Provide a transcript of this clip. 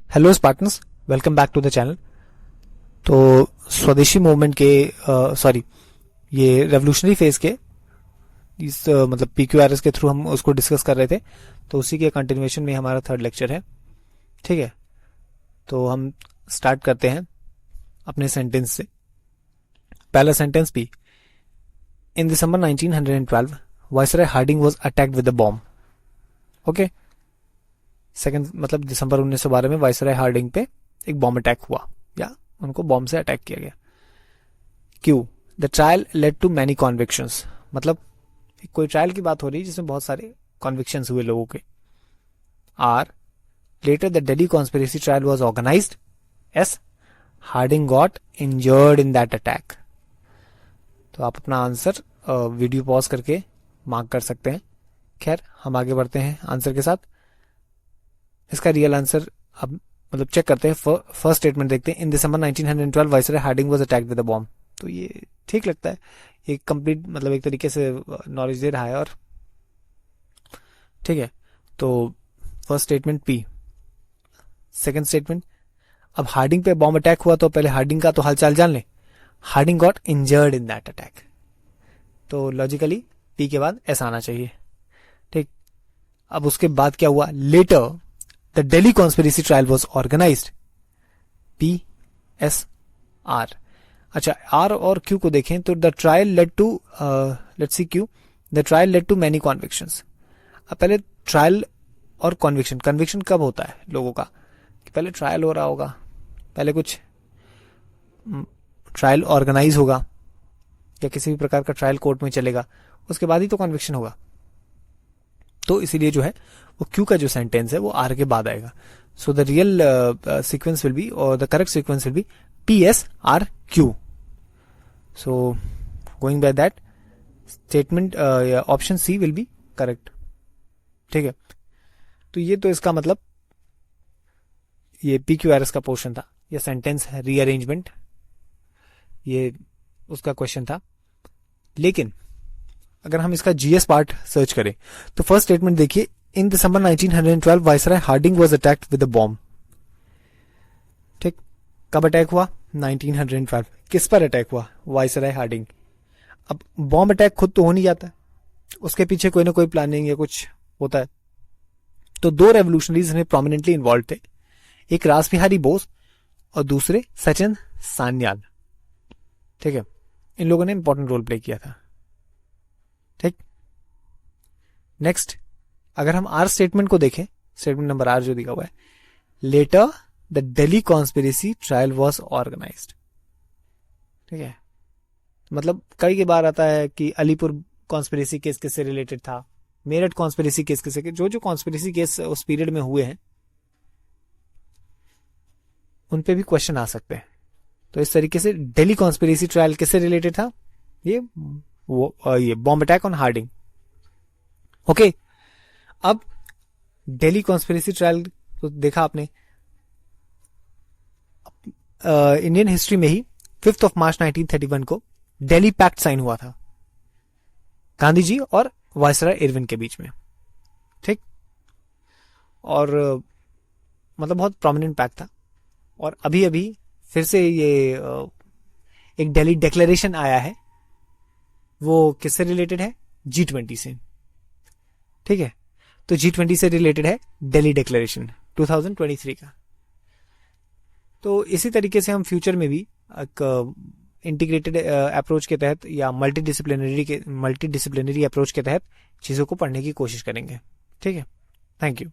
Hello Spartans, welcome back to the channel. तो Swadeshi movement के ये रेवोल्यूशनरी फेज के इस मतलब PQRS के थ्रू हम उसको डिस्कस कर रहे थे। तो उसी के कंटिन्यूएशन में हमारा थर्ड लेक्चर है। ठीक है, तो हम स्टार्ट करते हैं अपने सेंटेंस से। पहला सेंटेंस भी, in December 1912 viceroy Hardinge was attacked with a bomb. Okay, second मतलब दिसंबर 1912 में वायसराय हार्डिंग पे एक बॉम्ब अटैक हुआ या उनको बॉम्ब से अटैक किया गया। क्यों? The trial led to many convictions, मतलब कोई ट्रायल की बात हो रही है जिसमें बहुत सारे कॉन्विक्शंस हुए लोगों के। R later the Delhi conspiracy trial was organised. S Hardinge got injured in that attack. तो आप अपना आंसर वीडियो पॉज करके मार्क कर सकते हैं। खैर, हम आगे बढ़ते हैं आंसर के साथ। इसका रियल आंसर अब मतलब चेक करते हैं। फर्स्ट स्टेटमेंट देखते हैं, in December 1912 viceroy Hardinge was attacked with a bomb. तो ये ठीक लगता है, ये कंप्लीट मतलब एक तरीके से नॉलेज दे रहा है। और ठीक है, तो first statement P. Second statement, अब हार्डिंग पे बॉम्ब अटैक हुआ तो पहले हार्डिंग का तो हालचाल जान ले। Hardinge got injured in that attack, तो लॉजिकली पी के बाद एस आना चाहिए। ठीक, अब उसके बाद क्या हुआ? Later the Delhi conspiracy trial was organised. P S R. अच्छा, आर और क्यू को देखें तो the trial led to let's see Q, the trial led to many convictions. अब पहले ट्रायल और कॉन्विक्शन, कन्विक्शन कब होता है लोगों का? कि पहले ट्रायल हो रहा होगा, पहले कुछ ट्रायल ऑर्गेनाइज होगा या किसी भी प्रकार का ट्रायल कोर्ट में चलेगा, उसके बाद ही तो कन्विक्शन होगा। तो इसीलिए जो है वो क्यू का जो सेंटेंस है वो आर के बाद आएगा। So the real sequence will be और the correct sequence will be P S R Q. So going by that statement option C will be correct. ठीक है, तो ये तो इसका मतलब ये PQRS का पोर्शन था, ये सेंटेंस है रीअरेंजमेंट, ये उसका क्वेश्चन था। लेकिन अगर हम इसका GS पार्ट सर्च करें तो फर्स्ट स्टेटमेंट देखिए, in December 1912 viceroy Hardinge was attacked with a bomb. ठीक, कब अटैक हुआ? 1912। किस पर अटैक हुआ? Viceroy Hardinge. अब बॉम्ब अटैक खुद तो हो नहीं जाता, उसके पीछे कोई ना कोई प्लानिंग या कुछ होता है। तो दो रेवोल्यूशनरीज में प्रोमिनेंटली इन्वॉल्व थे, एक रासबिहारी बोस और दूसरे सचिन सान्याल। ठीक है, इन लोगों ने इंपॉर्टेंट रोल प्ले किया था। ठीक, नेक्स्ट अगर हम आर स्टेटमेंट को देखें, स्टेटमेंट नंबर आर जो दिखा हुआ है, later the Delhi conspiracy trial was organised. ठीक है, मतलब कई बार आता है कि अलीपुर कॉन्स्पिरेसी केस किससे रिलेटेड था, मेरठ कॉन्स्पिरेसी केस किससे, जो जो कॉन्स्पिरेसी केस उस पीरियड में हुए हैं उन पे भी क्वेश्चन आ सकते हैं। तो इस तरीके से दिल्ली कॉन्स्पिरेसी ट्रायल किससे रिलेटेड था? ये bomb attack on Hardinge. Okay, अब दिल्ली कॉन्स्पिरेसी ट्रायल तो देखा आपने, इंडियन हिस्ट्री में ही 5 मार्च 1931 को दिल्ली पैक्ट साइन हुआ था गांधी जी और वायसराय इरविन के बीच में। ठीक, और मतलब बहुत प्रोमिनेंट पैक्ट था। और अभी अभी फिर से ये एक दिल्ली डिक्लेरेशन आया है, वो किससे रिलेटेड है? G20 से। ठीक है, तो G20 से रिलेटेड है दिल्ली डिक्लेरेशन 2023 का। तो इसी तरीके से हम फ्यूचर में भी एक इंटीग्रेटेड अप्रोच के तहत या मल्टी डिसिप्लिनरी अप्रोच के तहत चीज़ों को पढ़ने की कोशिश करेंगे। ठीक है, थैंक यू।